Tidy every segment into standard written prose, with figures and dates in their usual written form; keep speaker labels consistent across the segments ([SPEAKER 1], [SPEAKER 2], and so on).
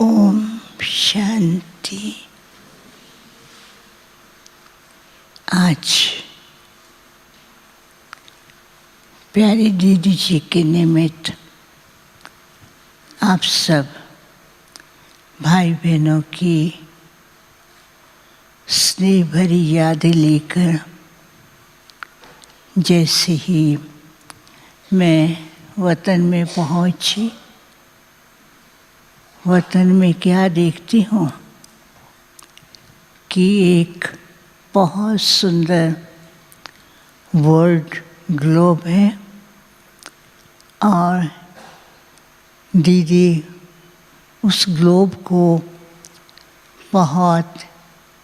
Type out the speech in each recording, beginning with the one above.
[SPEAKER 1] ओम शांति। आज प्यारी दीदी जी के निमित्त आप सब भाई बहनों की स्नेह भरी यादें लेकर जैसे ही मैं वतन में पहुंची, वतन में क्या देखती हूँ कि एक बहुत सुंदर वर्ल्ड ग्लोब है और दीदी उस ग्लोब को बहुत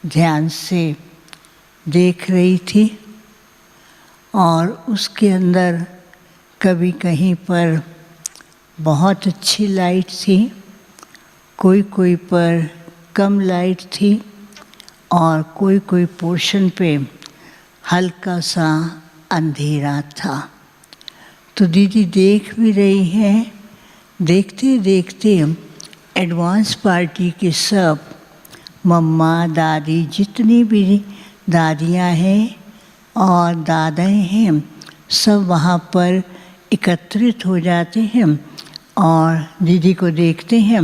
[SPEAKER 1] ध्यान से देख रही थी और उसके अंदर कभी कहीं पर बहुत अच्छी लाइट थी, कोई कोई पर कम लाइट थी और कोई कोई पोर्शन पे हल्का सा अंधेरा था। तो दीदी देख भी रही हैं। देखते देखते एडवांस पार्टी के सब मम्मा दादी जितनी भी दादियाँ हैं और दादा हैं सब वहाँ पर एकत्रित हो जाते हैं और दीदी को देखते हैं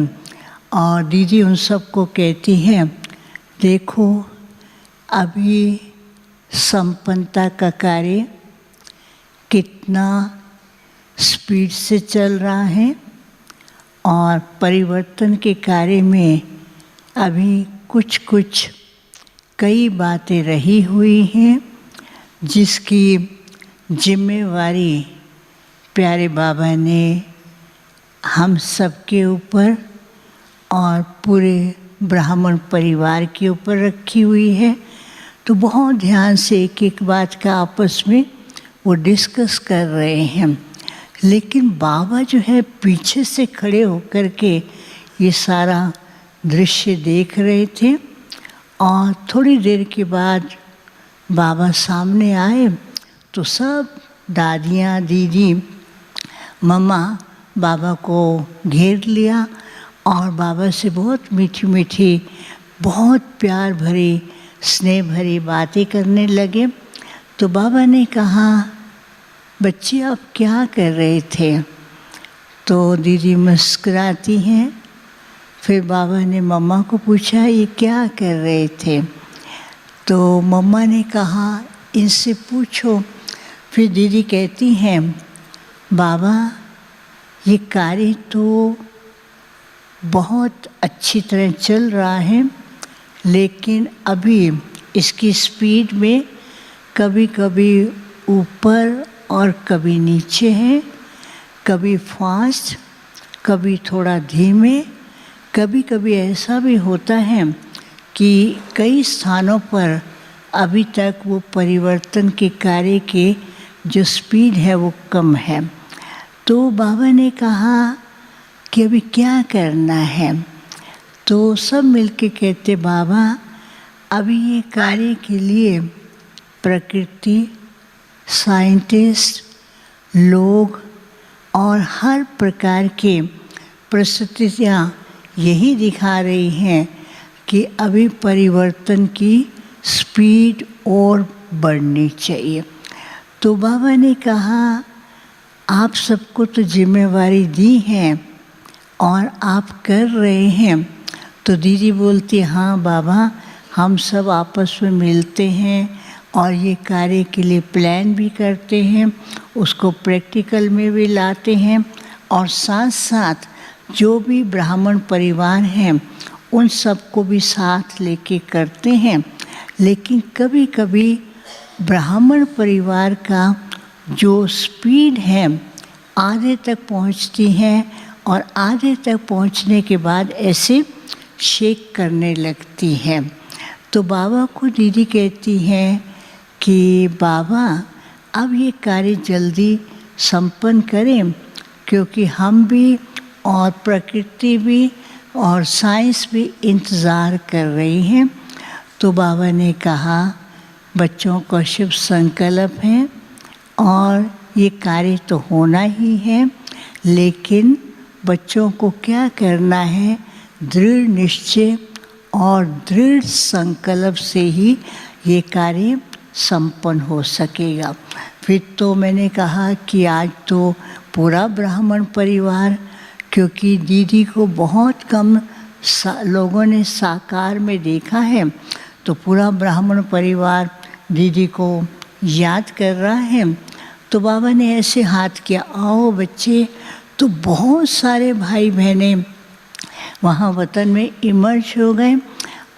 [SPEAKER 1] और दीदी उन सबको कहती हैं, देखो अभी संपन्नता का कार्य कितना स्पीड से चल रहा है और परिवर्तन के कार्य में अभी कुछ कुछ कई बातें रही हुई हैं जिसकी जिम्मेवारी प्यारे बाबा ने हम सबके ऊपर और पूरे ब्राह्मण परिवार के ऊपर रखी हुई है। तो बहुत ध्यान से एक एक बात का आपस में वो डिस्कस कर रहे हैं। लेकिन बाबा जो है पीछे से खड़े होकर के ये सारा दृश्य देख रहे थे और थोड़ी देर के बाद बाबा सामने आए तो सब दादियाँ दीदी मम्मा बाबा को घेर लिया और बाबा से बहुत मीठी मीठी बहुत प्यार भरी स्नेह भरी बातें करने लगे। तो बाबा ने कहा, बच्चे आप क्या कर रहे थे? तो दीदी मुस्कुराती हैं। फिर बाबा ने मम्मा को पूछा, ये क्या कर रहे थे? तो मम्मा ने कहा, इनसे पूछो। फिर दीदी कहती हैं, बाबा ये कार्य तो बहुत अच्छी तरह चल रहा है लेकिन अभी इसकी स्पीड में कभी कभी ऊपर और कभी नीचे है, कभी फास्ट कभी थोड़ा धीमे, कभी कभी ऐसा भी होता है कि कई स्थानों पर अभी तक वो परिवर्तन के कार्य के जो स्पीड है वो कम है। तो बाबा ने कहा कि अभी क्या करना है? तो सब मिलके कहते, बाबा अभी ये कार्य के लिए प्रकृति, साइंटिस्ट, लोग और हर प्रकार के परिस्थितियाँ यही दिखा रही हैं कि अभी परिवर्तन की स्पीड और बढ़नी चाहिए। तो बाबा ने कहा, आप सबको तो जिम्मेवारी दी है और आप कर रहे हैं। तो दीदी बोलती, हाँ बाबा हम सब आपस में मिलते हैं और ये कार्य के लिए प्लान भी करते हैं, उसको प्रैक्टिकल में भी लाते हैं और साथ साथ जो भी ब्राह्मण परिवार हैं उन सबको भी साथ लेके करते हैं। लेकिन कभी कभी ब्राह्मण परिवार का जो स्पीड है आधे तक पहुंचती है और आधे तक पहुंचने के बाद ऐसे शेक करने लगती है। तो बाबा को दीदी कहती हैं कि बाबा अब ये कार्य जल्दी संपन्न करें क्योंकि हम भी और प्रकृति भी और साइंस भी इंतज़ार कर रही हैं। तो बाबा ने कहा, बच्चों का शुभ संकल्प है और ये कार्य तो होना ही है, लेकिन बच्चों को क्या करना है, दृढ़ निश्चय और दृढ़ संकल्प से ही ये कार्य संपन्न हो सकेगा। फिर तो मैंने कहा कि आज तो पूरा ब्राह्मण परिवार, क्योंकि दीदी को बहुत कम लोगों ने साकार में देखा है, तो पूरा ब्राह्मण परिवार दीदी को याद कर रहा है। तो बाबा ने ऐसे हाथ किया, आओ बच्चे। तो बहुत सारे भाई बहनें वहाँ वतन में इमर्ज हो गए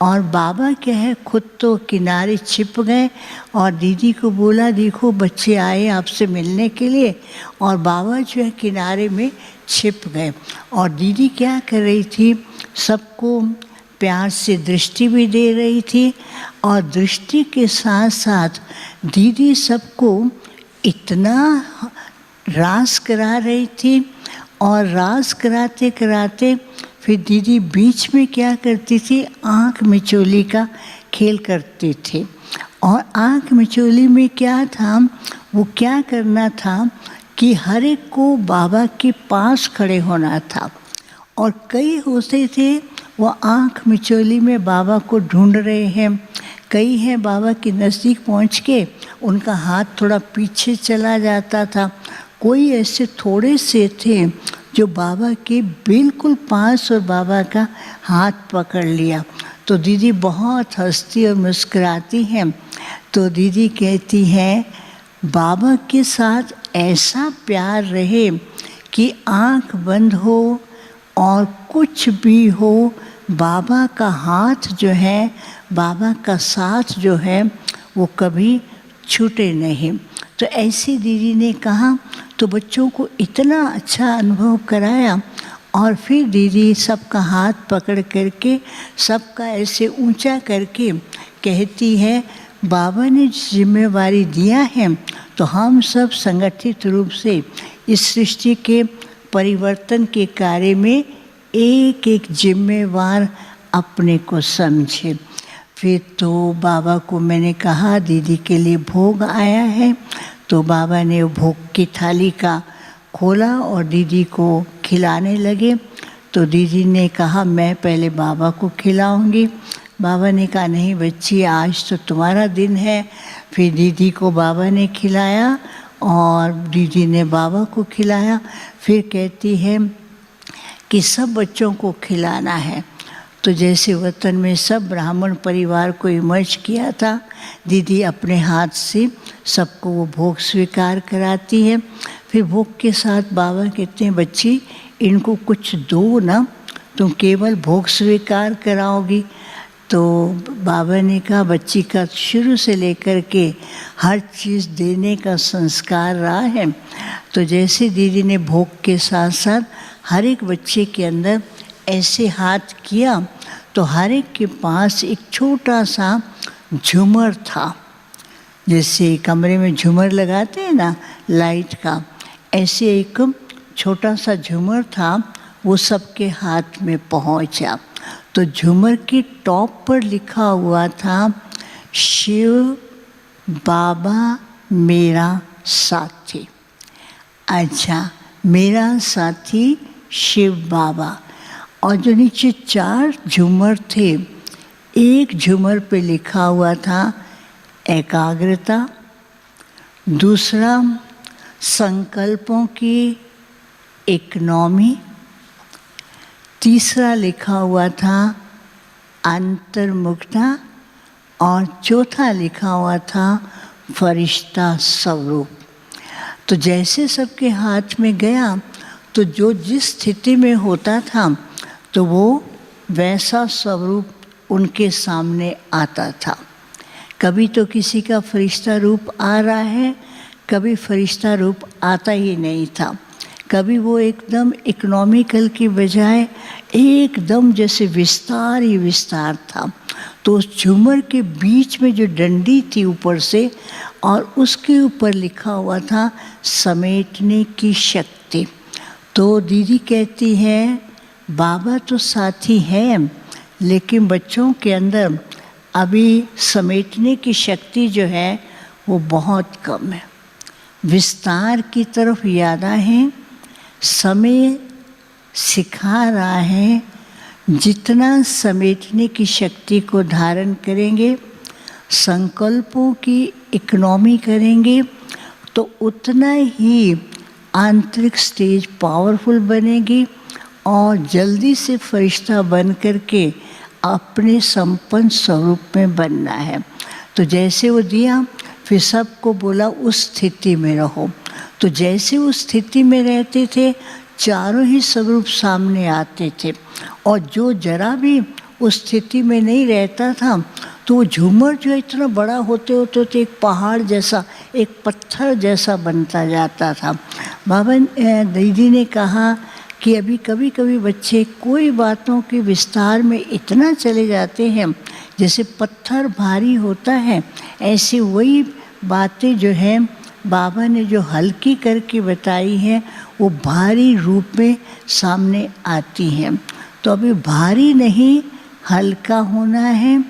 [SPEAKER 1] और बाबा क्या है खुद तो किनारे छिप गए और दीदी को बोला, देखो बच्चे आए आपसे मिलने के लिए, और बाबा जो है किनारे में छिप गए। और दीदी क्या कर रही थी, सबको प्यार से दृष्टि भी दे रही थी, और दृष्टि के साथ साथ दीदी सबको इतना रास करा रही थी। और रास कराते कराते फिर दीदी बीच में क्या करती थी, आँख मिचोली का खेल करती थी। और आँख मिचोली में क्या था, वो क्या करना था कि हर एक को बाबा के पास खड़े होना था। और कई होते थे वो आँख मिचोली में बाबा को ढूंढ रहे हैं, कई हैं बाबा के नज़दीक पहुंच के उनका हाथ थोड़ा पीछे चला जाता था, कोई ऐसे थोड़े से थे जो बाबा के बिल्कुल पास और बाबा का हाथ पकड़ लिया। तो दीदी बहुत हंसती और मुस्कुराती हैं। तो दीदी कहती हैं, बाबा के साथ ऐसा प्यार रहे कि आँख बंद हो और कुछ भी हो, बाबा का हाथ जो है, बाबा का साथ जो है वो कभी छूटे नहीं। तो ऐसी दीदी ने कहा, तो बच्चों को इतना अच्छा अनुभव कराया। और फिर दीदी सबका हाथ पकड़ करके सबका ऐसे ऊंचा करके कहती है, बाबा ने जिम्मेवारी दिया है तो हम सब संगठित रूप से इस सृष्टि के परिवर्तन के कार्य में एक एक जिम्मेवार अपने को समझे। फिर तो बाबा को मैंने कहा दीदी के लिए भोग आया है, तो बाबा ने भोग की थाली का खोला और दीदी को खिलाने लगे। तो दीदी ने कहा, मैं पहले बाबा को खिलाऊंगी। बाबा ने कहा, नहीं बच्ची, आज तो तुम्हारा दिन है। फिर दीदी को बाबा ने खिलाया और दीदी ने बाबा को खिलाया। फिर कहती है कि सब बच्चों को खिलाना है। तो जैसे वतन में सब ब्राह्मण परिवार को इमर्ज किया था, दीदी अपने हाथ से सबको वो भोग स्वीकार कराती है। फिर भोग के साथ बाबा कहते हैं, बच्ची इनको कुछ दो ना, तुम केवल भोग स्वीकार कराओगी। तो बाबा ने कहा, बच्ची का शुरू से लेकर के हर चीज़ देने का संस्कार रहा है। तो जैसे दीदी ने भोग के साथ साथ हर एक बच्चे के अंदर ऐसे हाथ किया, तो हर एक के पास एक छोटा सा झूमर था, जैसे कमरे में झूमर लगाते हैं ना लाइट का, ऐसे एक छोटा सा झूमर था, वो सबके हाथ में पहुंचा। तो झूमर की टॉप पर लिखा हुआ था, शिव बाबा मेरा साथी। अच्छा, मेरा साथी शिव बाबा। और जो नीचे 4 झूमर थे, एक झूमर पे लिखा हुआ था एकाग्रता, दूसरा संकल्पों की इकोनॉमी, तीसरा लिखा हुआ था अंतर्मुखता, और चौथा लिखा हुआ था फरिश्ता स्वरूप। तो जैसे सबके हाथ में गया, तो जो जिस स्थिति में होता था तो वो वैसा स्वरूप उनके सामने आता था। कभी तो किसी का फरिश्ता रूप आ रहा है, कभी फरिश्ता रूप आता ही नहीं था। कभी वो एकदम इकोनॉमिकल की बजाय एकदम जैसे विस्तार ही विस्तार था। तो उस झूमर के बीच में जो डंडी थी ऊपर से, और उसके ऊपर लिखा हुआ था समेटने की शक्ति। तो दीदी कहती है, बाबा तो साथी है, लेकिन बच्चों के अंदर अभी समेटने की शक्ति जो है वो बहुत कम है। विस्तार की तरफ ज़्यादा है। समय सिखा रहा है जितना समेटने की शक्ति को धारण करेंगे, संकल्पों की इकोनॉमी करेंगे, तो उतना ही आंतरिक स्टेज पावरफुल बनेगी और जल्दी से फरिश्ता बन करके अपने संपन्न स्वरूप में बनना है। तो जैसे वो दिया, फिर सबको बोला उस स्थिति में रहो। तो जैसे उस स्थिति में रहते थे, चारों ही स्वरूप सामने आते थे। और जो जरा भी उस स्थिति में नहीं रहता था, तो वो झूमर जो इतना बड़ा होते होते तो एक पहाड़ जैसा, एक पत्थर जैसा बनता जाता था। बाबा दीदी ने कहा कि अभी कभी कभी बच्चे कोई बातों के विस्तार में इतना चले जाते हैं, जैसे पत्थर भारी होता है, ऐसे वही बातें जो हैं बाबा ने जो हल्की करके बताई हैं, वो भारी रूप में सामने आती हैं। तो अभी भारी नहीं, हल्का होना है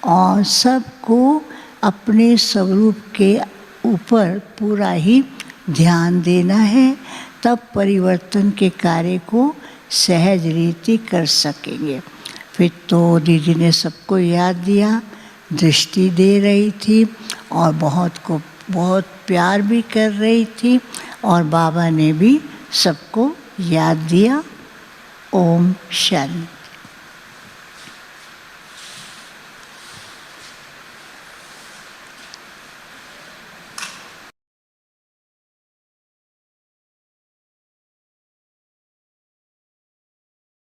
[SPEAKER 1] और सबको अपने स्वरूप के ऊपर पूरा ही ध्यान देना है, तब परिवर्तन के कार्य को सहज रीति कर सकेंगे। फिर तो दीदी ने सबको याद दिया, दृष्टि दे रही थी और बहुत प्यार भी कर रही थी, और बाबा ने भी सबको याद दिया। ओम शांति।